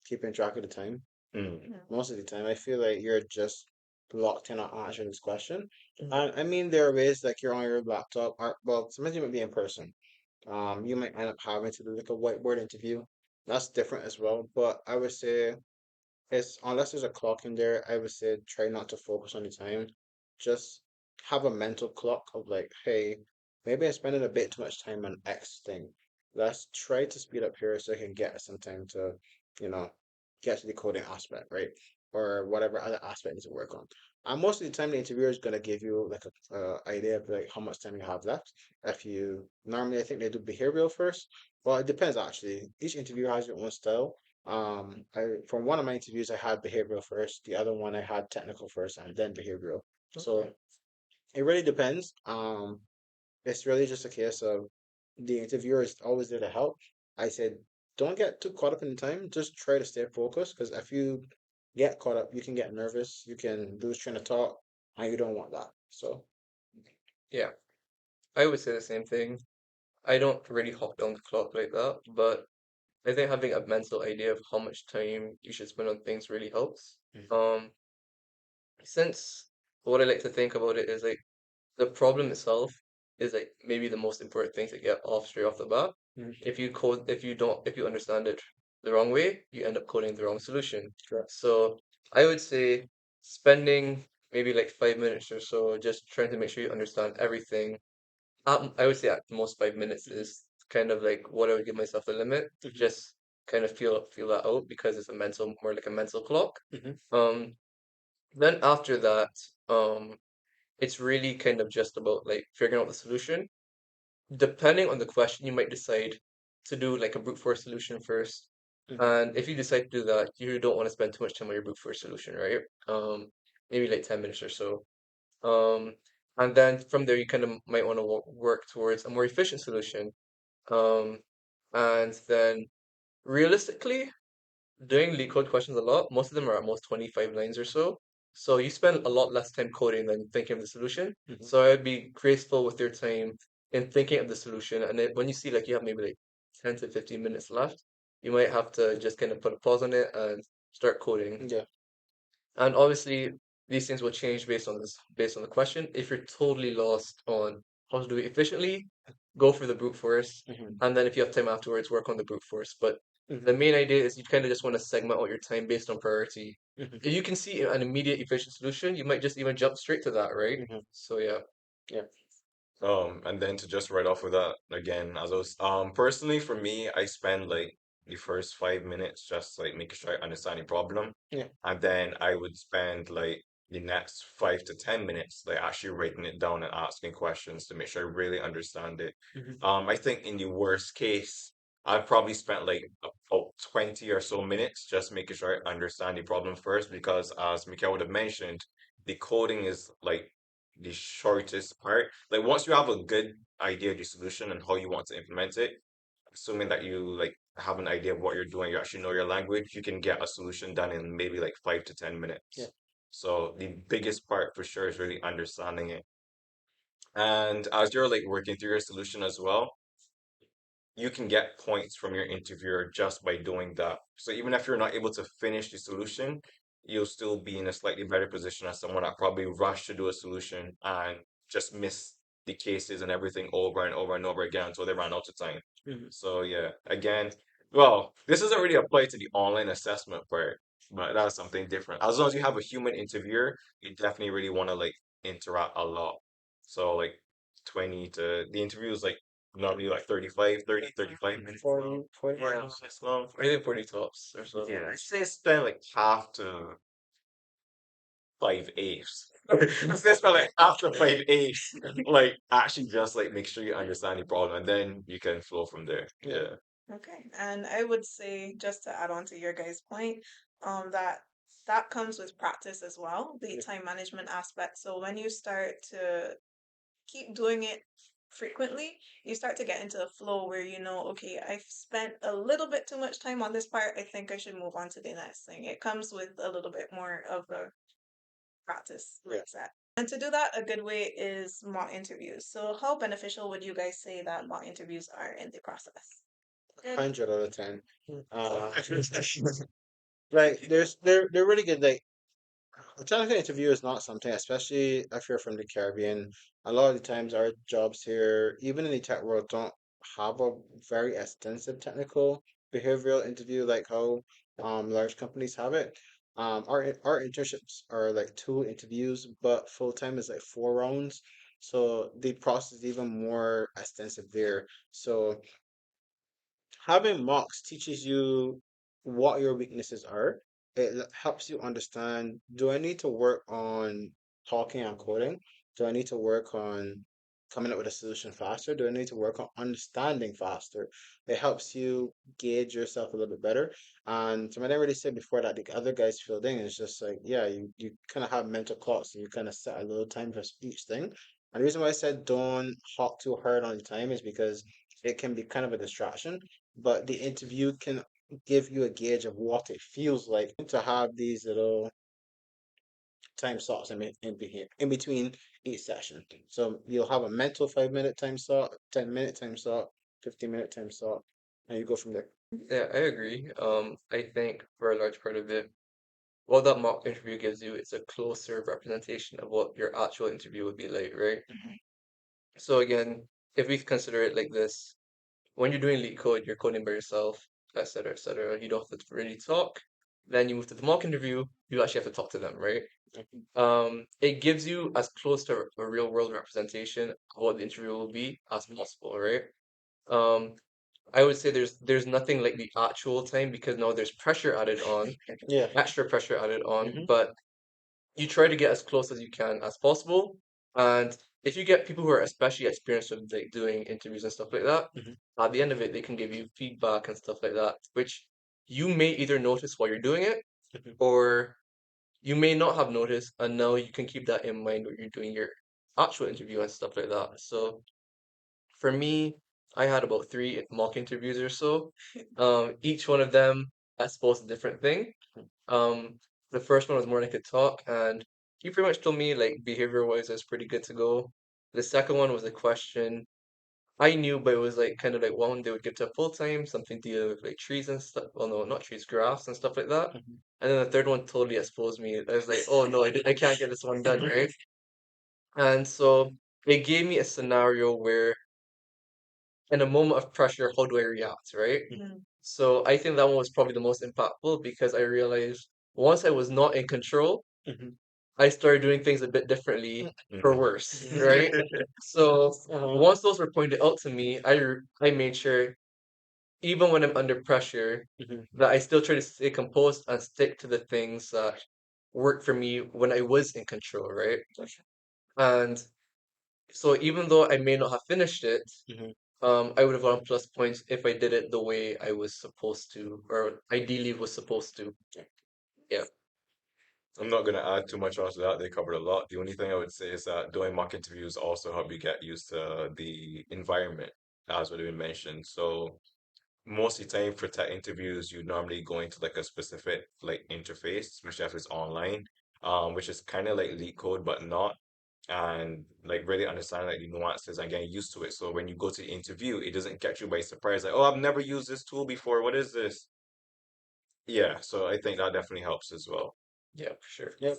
keeping track of the time. Mm. Mhm. Most of the time, I feel like you're just locked in on answering this question. Mhm. And I mean, there are ways like you're on your laptop, or well, sometimes you might be in person. You might end up having to do like a whiteboard interview. That's different as well. But I would say it's unless there's a clock in there, I would say try not to focus on the time. Just have a mental clock of like, hey, maybe I'm spending a bit too much time on X thing. Let's try to speed up here so I can get some time to, you know, get to the coding aspect, right? Or whatever other aspect I need to work on. And most of the time, the interviewer is gonna give you like a idea of like how much time you have left. If you normally, I think they do behavioral first. Well, it depends actually. Each interviewer has their own style. I from one of my interviews, I had behavioral first. The other one, I had technical first, and then behavioral. So Okay. it really depends. It's really just a case of the interviewer is always there to help. I said, don't get too caught up in the time. Just try to stay focused because if you get caught up, you can get nervous. You can lose train of thought, and you don't want that. So, Yeah, I would say the same thing. I don't really hop down the clock like that, but I think having a mental idea of how much time you should spend on things really helps. mhm, Um, since what I like to think about it is like the problem itself is like maybe the most important thing to get off straight off the bat. mhm, If you understand it the wrong way, you end up coding the wrong solution. correct. So I would say spending maybe like 5 minutes or so just trying to make sure you understand everything. I would say at most 5 minutes Mhm, is kind of like what I would give myself a limit. mhm, Just kind of feel that out because it's a mental more like a mental clock. mhm, Um, then after that, um, it's really kind of just about like figuring out the solution. Depending on the question, you might decide to do like a brute force solution first. mhm, And if you decide to do that, you don't want to spend too much time on your brute force solution, right? Maybe like 10 minutes or so. Um, and then from there, you kind of might want to work towards a more efficient solution. Um, and then realistically, doing leak code questions a lot, most of them are at most 25 lines or so. So you spend a lot less time coding than thinking of the solution. mhm. So I'd be graceful with your time in thinking of the solution. And then when you see like you have maybe like 10 to 15 minutes left, you might have to just kind of put a pause on it and start coding. Yeah. And obviously, these things will change based on the question. If you're totally lost on how to do it efficiently, go for the brute force. Mhm, And then if you have time afterwards, work on the brute force. But the mhm, main idea is you kind of just want to segment out your time based on priority. mhm, If you can see an immediate efficient solution, you might just even jump straight to that, right? mhm. So yeah. Yeah. And then to just write off with that again, as I was personally for me, I spend like the first 5 minutes just like making sure I understand the problem. Yeah. And then I would spend like the next 5 to 10 minutes like actually writing it down and asking questions to make sure I really understand it. Mhm, I think in the worst case, I've probably spent like a 20 or so minutes, just making sure I understand the problem first, because as Mikhail would have mentioned, the coding is like the shortest part. Like once you have a good idea of the solution and how you want to implement it, assuming that you like have an idea of what you're doing, you actually know your language, you can get a solution done in maybe like 5 to 10 minutes. Yeah. So the biggest part for sure is really understanding it. And as you're like working through your solution as well, you can get points from your interviewer just by doing that. So even if you're not able to finish the solution, you'll still be in a slightly better position as someone that probably rushed to do a solution and just missed the cases and everything over and over and over again until they ran out of time. Mhm. So yeah, again, well, this doesn't really apply to the online assessment part, but that's something different. As long as you have a human interviewer, you definitely really want to like interact a lot. So like 20 to the interview is like normally like 35 minutes 40, long. 40. 40 minutes long. I think 40 tops or so. Yeah, I'd say spend like half to 5/8. I'd say spend like half to 5/8. Like actually just like make sure you understand the problem and then you can flow from there. Yeah. Okay, and I would say just to add on to your guys' point, that that comes with practice as well, the Yeah. time management aspect. So when you start to keep doing it frequently, you start to get into a flow where you know, okay, I've spent a little bit too much time on this part. I think I should move on to the next thing. It comes with a little bit more of a practice Yeah. mindset. And to do that, a good way is mock interviews. So how beneficial would you guys say that mock interviews are in the process? 100 out of 10. Uh, like they're really good. Like a technical interview is not something, especially if you're from the Caribbean. A lot of the times, our jobs here, even in the tech world, don't have a very extensive technical behavioral interview like how large companies have it. Our internships are like 2 interviews, but full time is like 4 rounds. So the process is even more extensive there. So having mocks teaches you what your weaknesses are. Helps you understand, do I need to work on talking and coding? Do I need to work on coming up with a solution faster? Do I need to work on understanding faster? It helps you gauge yourself a little bit better. And something I already said before that the other guys filled in is just like, yeah, you kind of have mental clocks and you kind of set a little time for each thing. And the reason why I said don't hawk too hard on the time is because it can be kind of a distraction, but the interview can give you a gauge of what it feels like to have these little time slots in between each session. So you'll have a mental 5 minute time slot, 10 minute time slot, 15 minute time slot, and you go from there. Yeah, I agree. I think for a large part of it, what that mock interview gives you is a closer representation of what your actual interview would be like, right? So again, if we consider it like this, when you're doing leak code, you're coding by yourself, etc., etc. You don't have to really talk. Then you move to the mock interview, you actually have to talk to them, right? It gives you as close to a real world representation of what the interview will be as possible, right? Um, I would say there's nothing like the actual time because now there's pressure added on, Yeah. extra pressure added on, Hmm. but you try to get as close as you can as possible. And if you get people who are especially experienced with like doing interviews and stuff like that, Hmm. at the end of it, they can give you feedback and stuff like that, which you may either notice while you're doing it, or you may not have noticed, and now you can keep that in mind when you're doing your actual interview and stuff like that. So for me, I had about 3 mock interviews or so. Each one of them exposed a different thing. Um, the first one was more like a talk, and he pretty much told me like behavior wise, I was pretty good to go. The second one was a question I knew, but it was like kind of like one they would give to full time, something to do with like trees and stuff. Well, no, not trees, graphs and stuff like that. And then the third one totally exposed me. I was like, oh no, I can't get this one done, right? And so it gave me a scenario where, in a moment of pressure, how do I react, right? So I think that one was probably the most impactful because I realized once I was not in control, Hmm. I started doing things a bit differently for Mhm. worse, right? So once those were pointed out to me, I made sure even when I'm under pressure Hmm. that I still try to stay composed and stick to the things that worked for me when I was in control, right? And so even though I may not have finished it, Hmm. I would have gotten plus points if I did it the way I was supposed to, or ideally was supposed to. Yeah. I'm not going to add too much onto that. They covered a lot. The only thing I would say is that doing mock interviews also help you get used to the environment, as what we mentioned. So most of the time for tech interviews, you normally go into like a specific like interface, especially if it's online, which is kind of like leak code, but not. And like really understand like the nuances and getting used to it. So when you go to the interview, it doesn't catch you by surprise. Like, oh, I've never used this tool before. What is this? Yeah, so I think that definitely helps as well. Yeah, for sure. Yep.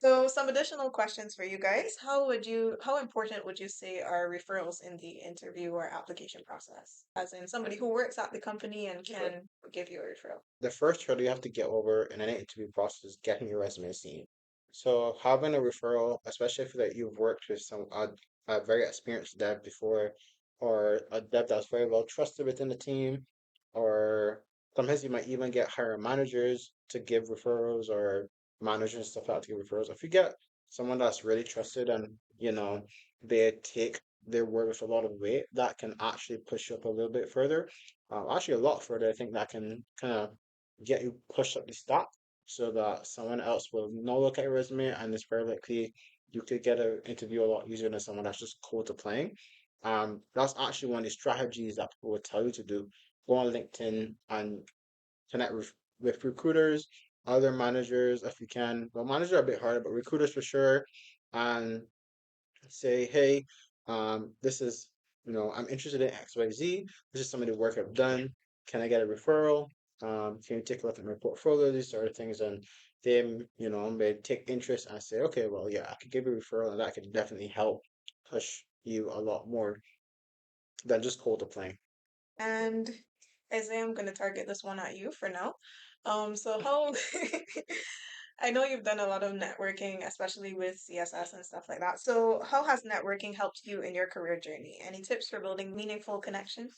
So, some additional questions for you guys. How important would you say are referrals in the interview or application process? As in somebody who works at the company and can give you a referral. The first hurdle you have to get over in any interview process is getting your resume seen. So having a referral, especially if that you've worked with a very experienced dev before, or a dev that's very well trusted within the team, or sometimes you might even get hiring managers to give referrals or managers and stuff like that to give referrals. If you get someone that's really trusted and they take their word with a lot of weight, that can actually push you up a little bit further. Actually, a lot further. I think that can kind of get you pushed up the stack so that someone else will not look at your resume, and it's very likely you could get an interview a lot easier than someone that's just cold to playing. That's actually one of the strategies that people would tell you to do. Go on LinkedIn and connect with recruiters, other managers if you can. Well, managers are a bit harder, but recruiters for sure. And say, hey, this is, I'm interested in XYZ. This is some of the work I've done. Can I get a referral? Can you take a look at my portfolio? These sort of things. And they, may take interest and say, okay, well, yeah, I could give you a referral and that could definitely help push you a lot more than just cold applying. And Isaiah, I'm going to target this one at you for now. So how I know you've done a lot of networking, especially with CSS and stuff like that. So how has networking helped you in your career journey? Any tips for building meaningful connections?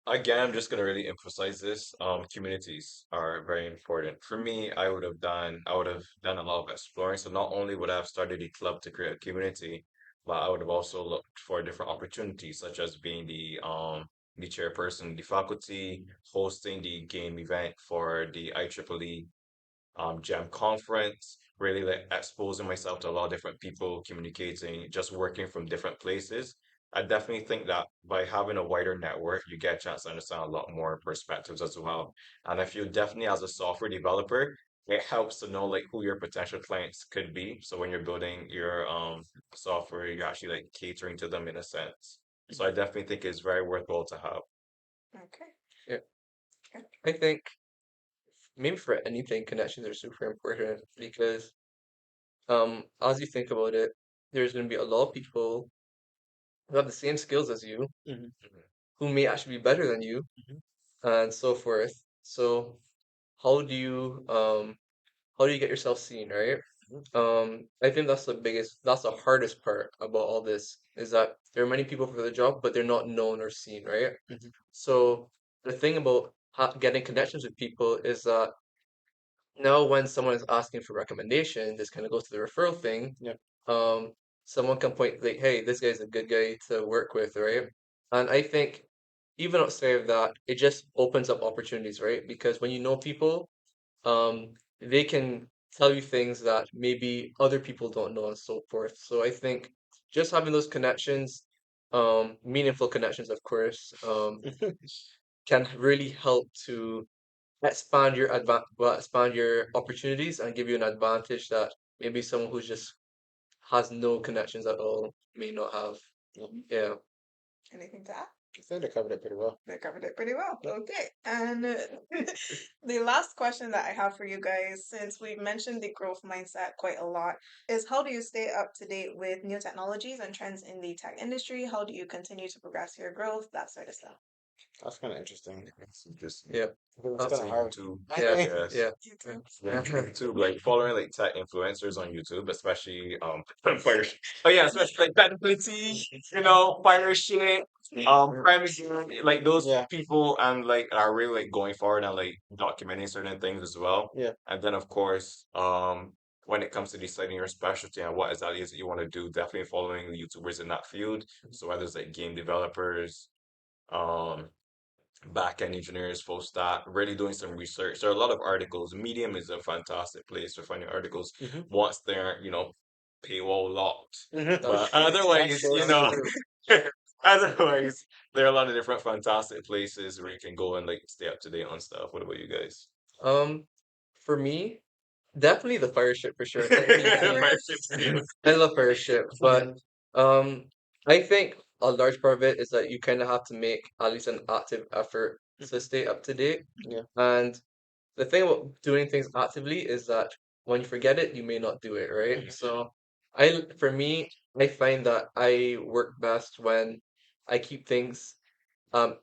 Again, I'm just gonna really emphasize this. Communities are very important. For me, I would have done a lot of exploring. So not only would I have started a club to create a community, but I would have also looked for different opportunities, such as being the chairperson, the faculty, hosting the game event for the IEEE Jam conference, really like exposing myself to a lot of different people, communicating, just working from different places. I definitely think that by having a wider network, you get a chance to understand a lot more perspectives as well. And I feel definitely as a software developer, it helps to know like who your potential clients could be. So when you're building your software, you're actually like catering to them in a sense. So I definitely think it's very worthwhile to have. Okay. Yeah. Okay. I think maybe for anything, connections are super important because as you think about it, there's going to be a lot of people who have the same skills as you, Hmm. who may actually be better than you, Hmm. and so forth. So how do you um how do you get yourself seen, right? I think that's the hardest part about all this is that there are many people for the job, but they're not known or seen, right? Hmm. So the thing about getting connections with people is that now when someone is asking for recommendation, this kind of goes to the referral thing. Yeah. Um, someone can point like, hey, this guy's a good guy to work with, right? And I think even outside of that, it just opens up opportunities, right? Because when you know people, they can tell you things that maybe other people don't know and so forth. So I think just having those connections, meaningful connections, of course, can really help to expand your opportunities and give you an advantage that maybe someone who just has no connections at all may not have. Mhm. Yeah. Anything to add? I think they covered it pretty well. They covered it pretty well. Yep. Okay. And the last question that I have for you guys, since we've mentioned the growth mindset quite a lot, is how do you stay up to date with new technologies and trends in the tech industry? How do you continue to progress your growth? That sort of stuff. That's kind of interesting. It's interesting. Yeah. It's Uh, kind of Also hard. YouTube, yeah. I I guess. Yeah. YouTube. Yeah, YouTube, like following like tech influencers on YouTube, especially fire. Oh yeah, especially like Benefity, fire shit, Prime, like those yeah, people and like are really like going forward and like documenting certain things as well. yeah. And then of course, when it comes to deciding your specialty and what exactly is that you want to do, definitely following the YouTubers in that field. So whether it's like game developers, um, back-end engineers, full stack, really doing some research. There are a lot of articles. Medium is a fantastic place for finding articles Hmm. once they're, paywall locked. Hmm. But That's otherwise, so true. otherwise, there are a lot of different fantastic places where you can go and like stay up to date on stuff. What about you guys? Um, for me, definitely the fire ship for sure. Yes. I love fire ship, but um, I think a large part of it is that you kind of have to make at least an active effort to stay up to date. Yeah. And the thing about doing things actively is that when you forget it, you may not do it, right? Mhm. So for me, I find that I work best when I keep things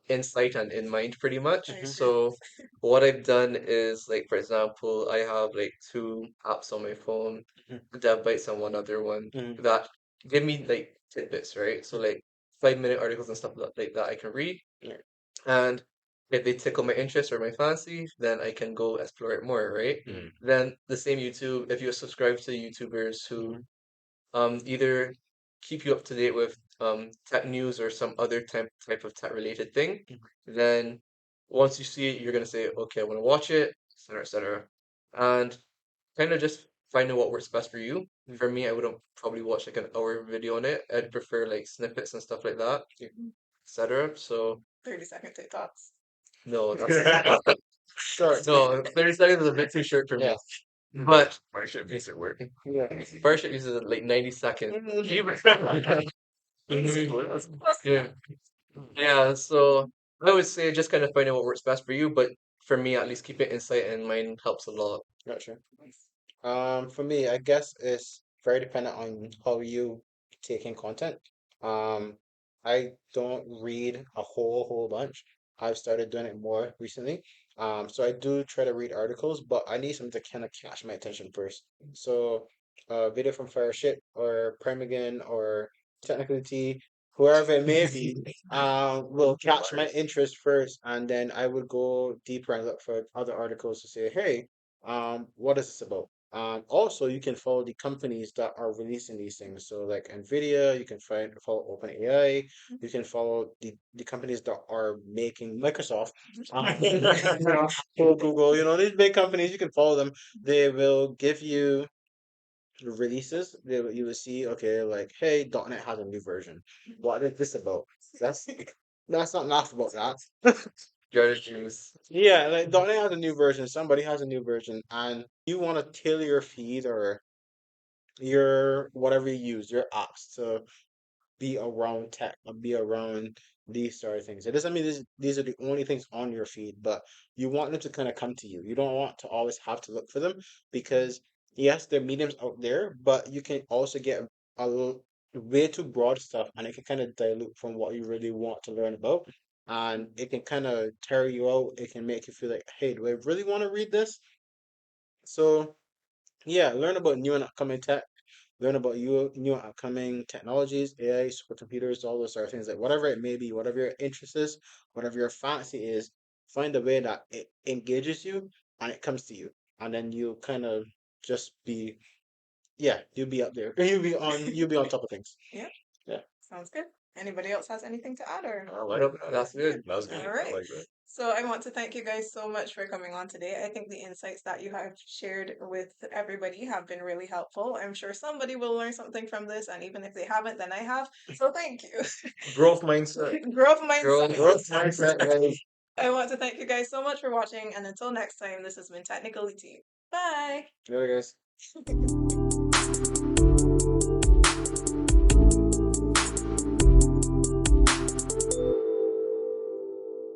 in sight and in mind pretty much. I Mhm. agree. So what I've done is like for example, I have like two apps on my phone, Mhm. DevBytes and one other one Mhm. that give me like tidbits, right? So like 5 minute articles and stuff like that I can read. Yeah. And if they tickle my interest or my fancy, then I can go explore it more, right? Mm. Then the same YouTube, if you subscribe to YouTubers who Mhm. either keep you up to date with tech news or some other type of tech related thing, then once you see it, you're gonna say, okay, I want to watch it, etc., etc. And kind of just finding what works best for you. Mhm. For me, I wouldn't probably watch like an hour video on it. I'd prefer like snippets and stuff like that, Yeah. etc. So 30-second TikToks. no, that's Short. no, 30 seconds is a bit too short for Yeah. me. But My shit makes it work. Yeah. Fireship uses like 90 seconds. Yeah. Yeah, so I would say just kind of finding what works best for you, but for me, at least keep it in sight and mind helps a lot. Gotcha. For me, I guess it's very dependent on how you take in content. Um, I don't read a whole bunch. I've started doing it more recently. So I do try to read articles, but I need something to kind of catch my attention first. So, video from Fireship or Primogen or Technical T, whoever it may be, will catch my interest first, and then I would go deeper and look for other articles to say, hey, what is this about? Also, you can follow the companies that are releasing these things. So, like Nvidia, you can follow OpenAI. You can follow the companies that are making Microsoft, Google. These big companies. You can follow them. They will give you releases. You will see, okay, like, hey, .NET has a new version. What is this about? That's that's not enough about that. Jared Juice. Yeah, like .NET has a new version, somebody has a new version, and you want to tailor your feed or your whatever you use, your apps to be around tech or be around these sort of things. It doesn't mean these are the only things on your feed, but you want them to kind of come to you. You don't want to always have to look for them because yes, there are mediums out there, but you can also get a little way too broad stuff and it can kind of dilute from what you really want to learn about. And it can kind of tear you out. It can make you feel like, hey, do I really want to read this? So yeah, learn about new and upcoming tech. Learn about new and upcoming technologies, AI, supercomputers, all those sort of things. Like whatever it may be, whatever your interest is, whatever your fancy is, find a way that it engages you and it comes to you, and then you kind of just be, yeah, you'll be up there. You'll be on top of things. Yeah, Yeah. sounds good. Anybody else has anything to add or? I like Nope, that. that's good. That was good. All I right. like that. So I want to thank you guys so much for coming on today. I think the insights that you have shared with everybody have been really helpful. I'm sure somebody will learn something from this, and even if they haven't, then I have. So thank you. Growth mindset. Growth Girl, mindset. Growth mindset, guys. I want to thank you guys so much for watching, and until next time, this has been Technically Tea. Bye. Really, guys.